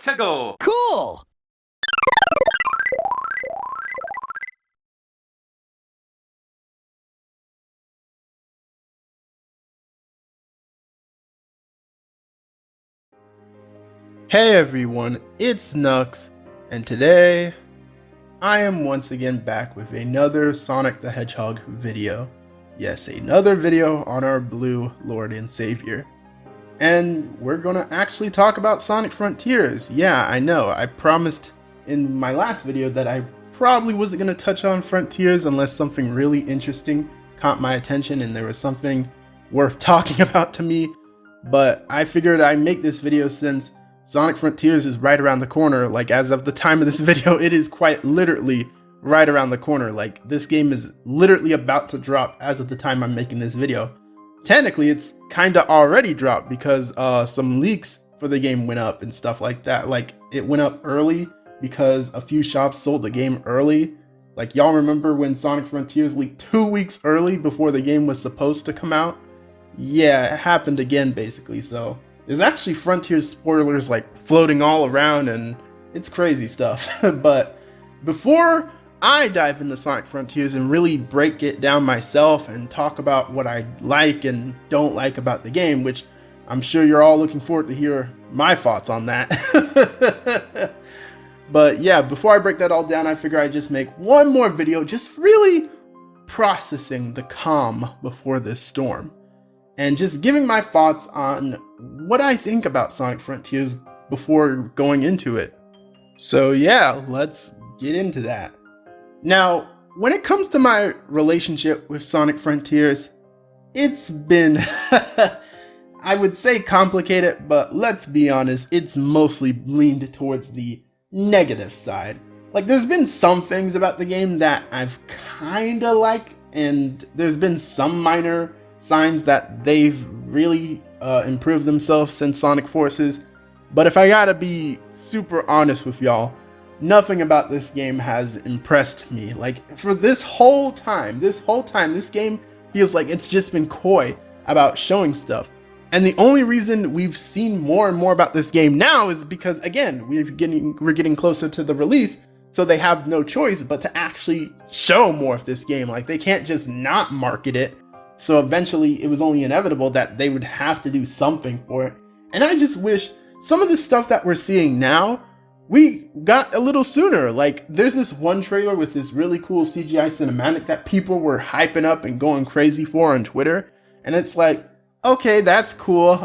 to go. Cool! Hey everyone, it's Nux, and today I am once again back with another Sonic the Hedgehog video. Yes, another video on our blue Lord and Savior. And we're gonna actually talk about Sonic Frontiers. Yeah, I know, I promised in my last video that I probably wasn't gonna touch on Frontiers unless something really interesting caught my attention and there was something worth talking about to me. But I figured I'd make this video since Sonic Frontiers is right around the corner. Like, as of the time of this video, it is quite literally right around the corner. Like, this game is literally about to drop as of the time I'm making this video. Technically, it's kinda already dropped because some leaks for the game went up and stuff like that. Like, it went up early because a few shops sold the game early. Like, y'all remember when Sonic Frontiers leaked 2 weeks early before the game was supposed to come out? Yeah, it happened again, basically. So there's actually Frontiers spoilers like floating all around, and it's crazy stuff. But before I dive into Sonic Frontiers and really break it down myself and talk about what I like and don't like about the game, which I'm sure you're all looking forward to hear my thoughts on that. But yeah, before I break that all down, I figure I'd just make one more video just really processing the calm before this storm, and just giving my thoughts on what I think about Sonic Frontiers before going into it. So yeah, let's get into that. Now, when it comes to my relationship with Sonic Frontiers, it's been, I would say complicated, but let's be honest, it's mostly leaned towards the negative side. Like, there's been some things about the game that I've kinda liked, and there's been some minor signs that they've really improved themselves since Sonic Forces. But if I gotta be super honest with y'all, nothing about this game has impressed me. Like, for this whole time, this game feels like it's just been coy about showing stuff. And the only reason we've seen more and more about this game now is because, again, we're getting closer to the release, so they have no choice but to actually show more of this game. Like, they can't just not market it. So eventually it was only inevitable that they would have to do something for it. And I just wish some of the stuff that we're seeing now, we got a little sooner. Like, there's this one trailer with this really cool CGI cinematic that people were hyping up and going crazy for on Twitter. And it's like, okay, that's cool.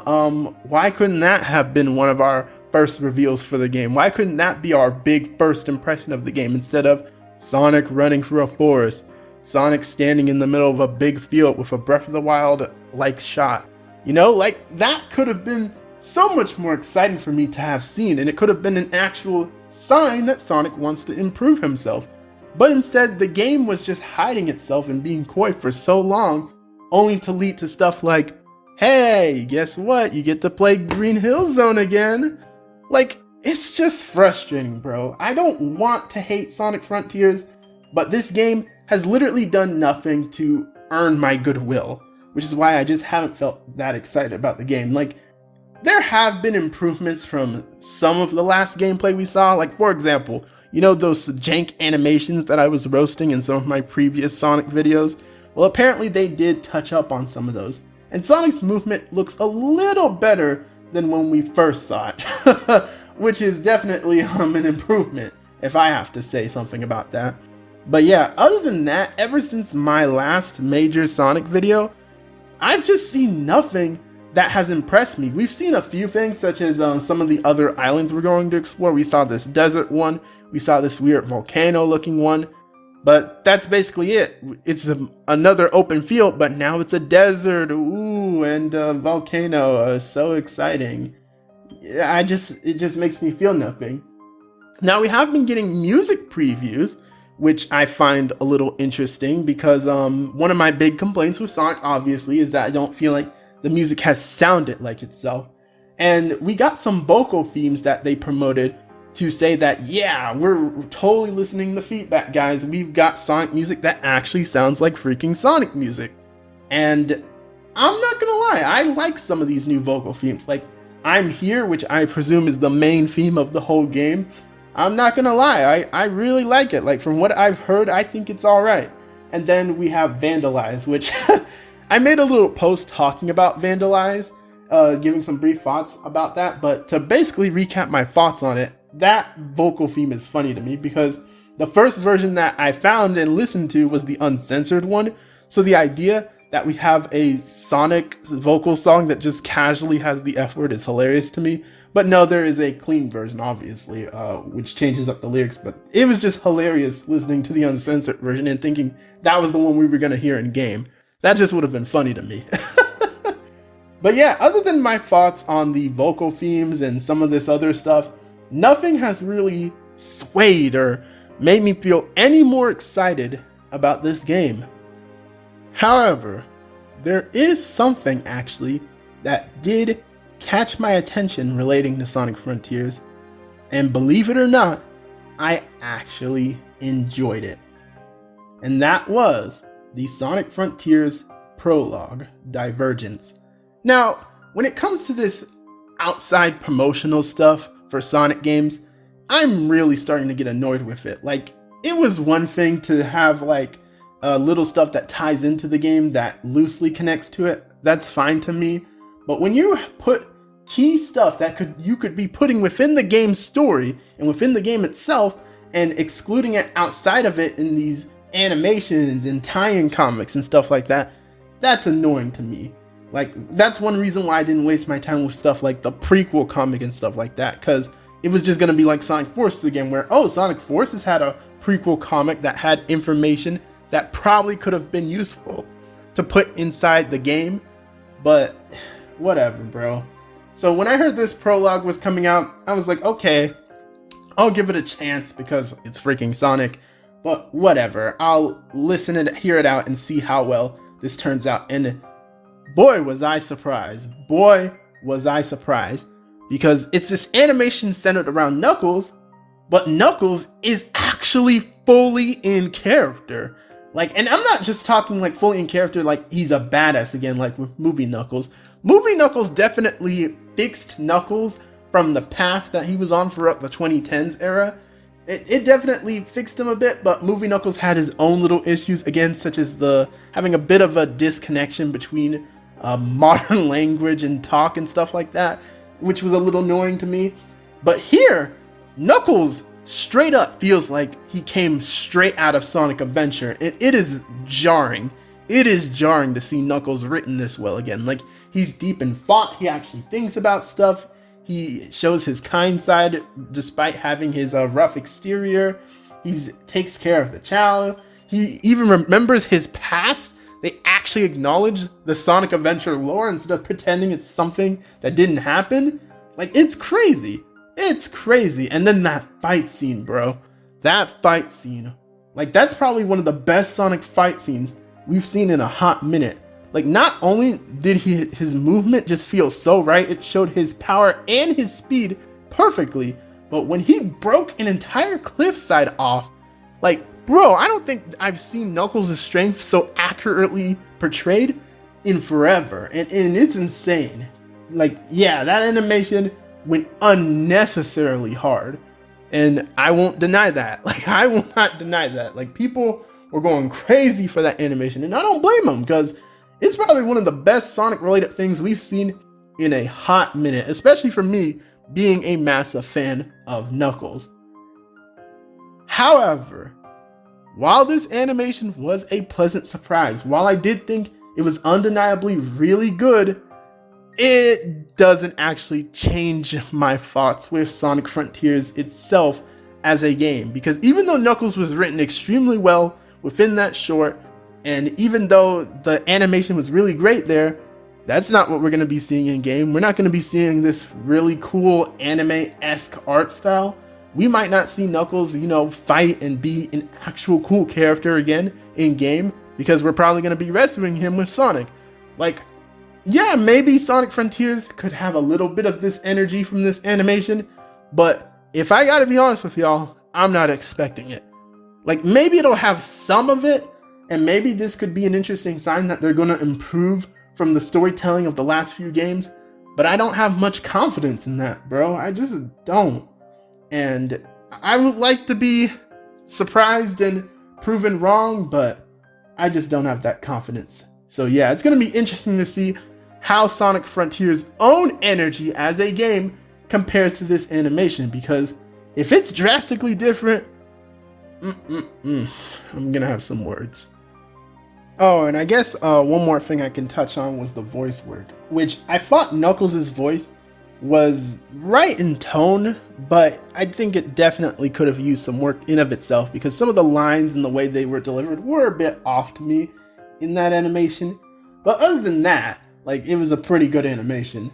Why couldn't that have been one of our first reveals for the game? Why couldn't that be our big first impression of the game instead of Sonic running through a forest? Sonic standing in the middle of a big field with a Breath of the Wild like shot. You know, like, that could have been so much more exciting for me to have seen, and it could have been an actual sign that Sonic wants to improve himself. But instead, the game was just hiding itself and being coy for so long, only to lead to stuff like, hey, guess what? You get to play Green Hill Zone again. Like, it's just frustrating, bro. I don't want to hate Sonic Frontiers, but this game has literally done nothing to earn my goodwill, which is why I just haven't felt that excited about the game. Like, there have been improvements from some of the last gameplay we saw. Like, for example, you know those jank animations that I was roasting in some of my previous Sonic videos? Well, apparently they did touch up on some of those. And Sonic's movement looks a little better than when we first saw it, which is definitely an improvement, if I have to say something about that. But yeah, other than that, ever since my last major Sonic video, I've just seen nothing that has impressed me. We've seen a few things, such as some of the other islands we're going to explore. We saw this desert one, we saw this weird volcano looking one, but that's basically it. It's another open field, but now it's a desert, ooh, and a volcano, so exciting. It just makes me feel nothing. Now, we have been getting music previews, which I find a little interesting because one of my big complaints with Sonic, obviously, is that I don't feel like the music has sounded like itself. And we got some vocal themes that they promoted to say that, yeah, we're totally listening to feedback, guys. We've got Sonic music that actually sounds like freaking Sonic music. And I'm not gonna lie, I like some of these new vocal themes. Like, I'm Here, which I presume is the main theme of the whole game, I'm not gonna lie, I really like it. Like, from what I've heard, I think it's alright. And then we have 𝗿𝗲𝗳𝗀, which I made a little post talking about 𝗿𝗲𝗳𝗀, giving some brief thoughts about that. But to basically recap my thoughts on it, that vocal theme is funny to me because the first version that I found and listened to was the uncensored one. So the idea that we have a Sonic vocal song that just casually has the F word is hilarious to me. But no, there is a clean version, obviously, which changes up the lyrics. But it was just hilarious listening to the uncensored version and thinking that was the one we were going to hear in game. That just would have been funny to me. But yeah, other than my thoughts on the vocal themes and some of this other stuff, nothing has really swayed or made me feel any more excited about this game. However, there is something actually that did catch my attention relating to Sonic Frontiers, and believe it or not, I actually enjoyed it. And that was the Sonic Frontiers prologue, Divergence. Now, when it comes to this outside promotional stuff for Sonic games, I'm really starting to get annoyed with it. Like, it was one thing to have like little stuff that ties into the game that loosely connects to it. That's fine to me. But when you put key stuff that you could be putting within the game's story and within the game itself and excluding it outside of it in these animations and tie-in comics and stuff like that, that's annoying to me. Like, that's one reason why I didn't waste my time with stuff like the prequel comic and stuff like that, because it was just going to be like Sonic Forces again, where, oh, Sonic Forces had a prequel comic that had information that probably could have been useful to put inside the game, but whatever, bro. So when I heard this prologue was coming out, I was like, okay, I'll give it a chance because it's freaking Sonic, but whatever. I'll listen and hear it out and see how well this turns out. And boy, was I surprised. Boy, was I surprised, because it's this animation centered around Knuckles, but Knuckles is actually fully in character. Like, and I'm not just talking like fully in character, like he's a badass again, like with Movie Knuckles. Movie Knuckles definitely fixed Knuckles from the path that he was on throughout the 2010s era. It definitely fixed him a bit, but Movie Knuckles had his own little issues, again, such as having a bit of a disconnection between modern language and talk and stuff like that, which was a little annoying to me. But here, Knuckles straight up feels like he came straight out of Sonic Adventure. It is jarring. It is jarring to see Knuckles written this well again. Like, he's deep in thought. He actually thinks about stuff. He shows his kind side despite having his rough exterior. He takes care of the child. He even remembers his past. They actually acknowledge the Sonic Adventure lore instead of pretending it's something that didn't happen. Like, it's crazy. It's crazy. And then that fight scene, bro. That fight scene. Like, that's probably one of the best Sonic fight scenes we've seen in a hot minute. Like, not only did his movement just feel so right, it showed his power and his speed perfectly, but when he broke an entire cliffside off, like, bro, I don't think I've seen Knuckles' strength so accurately portrayed in forever, and it's insane. Like, yeah, that animation went unnecessarily hard, and I won't deny that. Like, I will not deny that. Like, people were going crazy for that animation, and I don't blame them, because it's probably one of the best Sonic related things we've seen in a hot minute, especially for me being a massive fan of Knuckles. However, while this animation was a pleasant surprise, while I did think it was undeniably really good, it doesn't actually change my thoughts with Sonic Frontiers itself as a game, because even though Knuckles was written extremely well within that short, and even though the animation was really great there, that's not what we're going to be seeing in game. We're not going to be seeing this really cool anime-esque art style. We might not see Knuckles, fight and be an actual cool character again in game, because we're probably going to be rescuing him with Sonic. Like, yeah, maybe Sonic Frontiers could have a little bit of this energy from this animation, but if I gotta be honest with y'all, I'm not expecting it. Like, maybe it'll have some of it, and maybe this could be an interesting sign that they're going to improve from the storytelling of the last few games, but I don't have much confidence in that, bro. I just don't. And I would like to be surprised and proven wrong, but I just don't have that confidence. So yeah, it's going to be interesting to see how Sonic Frontier's own energy as a game compares to this animation, because if it's drastically different, I'm gonna have some words. Oh, and I guess one more thing I can touch on was the voice work, which I thought Knuckles' voice was right in tone, but I think it definitely could have used some work in of itself, because some of the lines and the way they were delivered were a bit off to me in that animation. But other than that, like, it was a pretty good animation.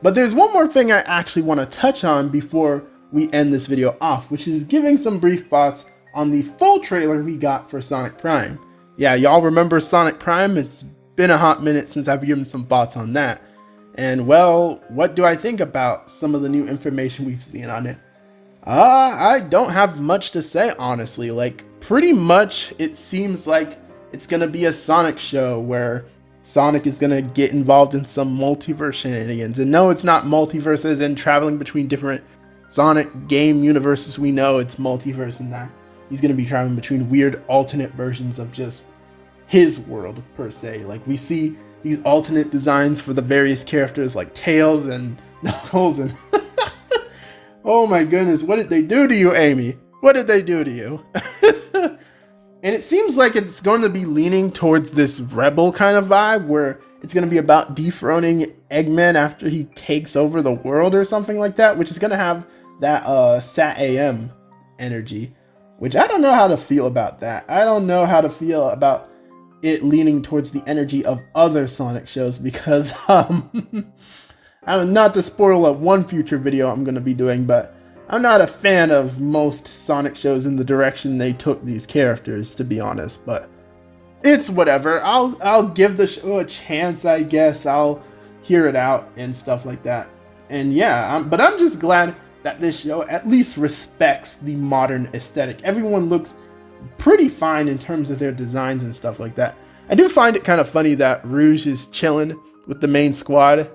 But there's one more thing I actually want to touch on before we end this video off, which is giving some brief thoughts on the full trailer we got for Sonic Prime. Yeah, y'all remember Sonic Prime? It's been a hot minute since I've given some thoughts on that. And well, what do I think about some of the new information we've seen on it? I don't have much to say, honestly. Like, pretty much it seems like it's gonna be a Sonic show where Sonic is gonna get involved in some multiverse shenanigans. And no, it's not multiverses and traveling between different Sonic game universes. We know it's multiverse in that he's gonna be traveling between weird alternate versions of just his world per se. Like, we see these alternate designs for the various characters like Tails and Knuckles and oh my goodness, what did they do to you, Amy? What did they do to you? And it seems like it's going to be leaning towards this rebel kind of vibe, where it's going to be about dethroning Eggman after he takes over the world or something like that, which is going to have that 𝗁𝗂𝗧 energy, which I don't know how to feel about that. I don't know how to feel about it leaning towards the energy of other Sonic shows, because I'm not to spoil up one future video I'm going to be doing, but I'm not a fan of most Sonic shows in the direction they took these characters, to be honest. But it's whatever. I'll give the show a chance, I guess. I'll hear it out and stuff like that. And yeah, but I'm just glad that this show at least respects the modern aesthetic. Everyone looks pretty fine in terms of their designs and stuff like that. I do find it kind of funny that Rouge is chilling with the main squad.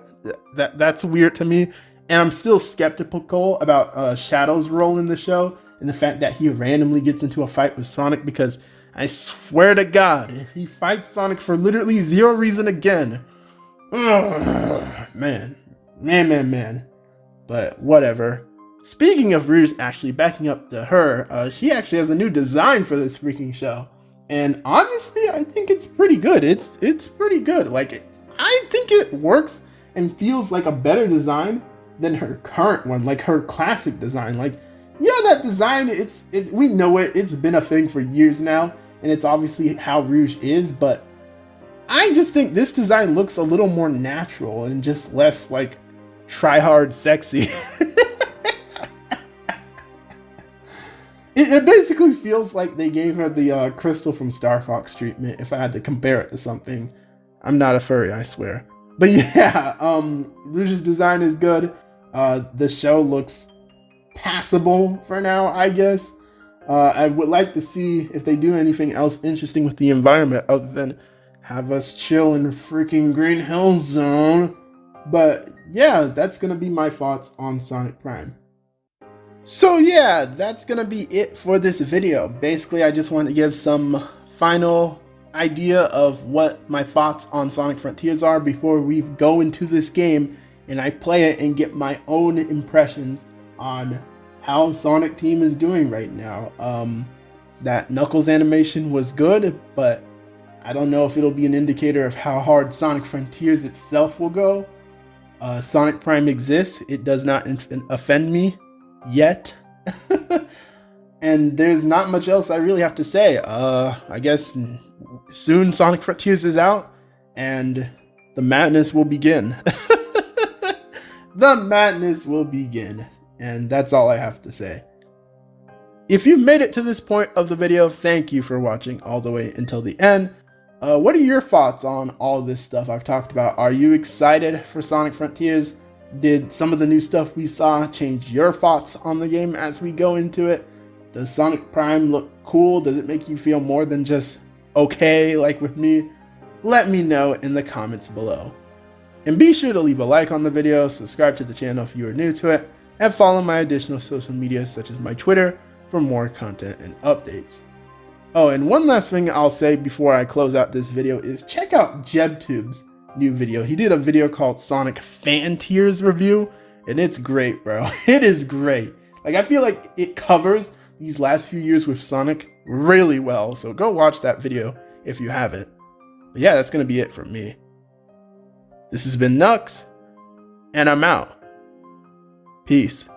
That's weird to me. And I'm still skeptical about Shadow's role in the show, and the fact that he randomly gets into a fight with Sonic, because I swear to God, if he fights Sonic for literally zero reason again, man. But whatever. Speaking of Rouge, actually backing up to her, she actually has a new design for this freaking show, and honestly, I think it's pretty good. It's pretty good. Like, I think it works and feels like a better design than her current one, like her classic design. Like, yeah, that design, it's we know it. It's been a thing for years now, and it's obviously how Rouge is, but I just think this design looks a little more natural and just less like try hard sexy. It basically feels like they gave her the Crystal from Star Fox treatment, if I had to compare it to something. I'm not a furry, I swear. But yeah, Rouge's design is good. The show looks passable for now, I guess. I would like to see if they do anything else interesting with the environment other than have us chill in the freaking Green Hill Zone. But yeah, that's going to be my thoughts on Sonic Prime. So yeah, that's going to be it for this video. Basically, I just wanted to give some final idea of what my thoughts on Sonic Frontiers are before we go into this game and I play it and get my own impressions on how Sonic Team is doing right now. That Knuckles animation was good, but I don't know if it'll be an indicator of how hard Sonic Frontiers itself will go. Sonic Prime exists. It does not offend me yet. And there's not much else I really have to say. I guess soon Sonic Frontiers is out and the madness will begin. The madness will begin. And that's all I have to say. If you've made it to this point of the video, thank you for watching all the way until the end. What are your thoughts on all this stuff I've talked about? Are you excited for Sonic Frontiers? Did some of the new stuff we saw change your thoughts on the game as we go into it? Does Sonic Prime look cool? Does it make you feel more than just okay, like with me? Let me know in the comments below. And be sure to leave a like on the video, subscribe to the channel if you are new to it, and follow my additional social media such as my Twitter for more content and updates. Oh, and one last thing I'll say before I close out this video is check out JebTube's new video. He did a video called Sonic Fan Tears Review, and it's great, bro. It is great. Like, I feel like it covers these last few years with Sonic really well, so go watch that video if you haven't. But yeah, that's gonna be it from me. This has been 𝗃𝗂𝘀𝗶𝗰, and I'm out. Peace.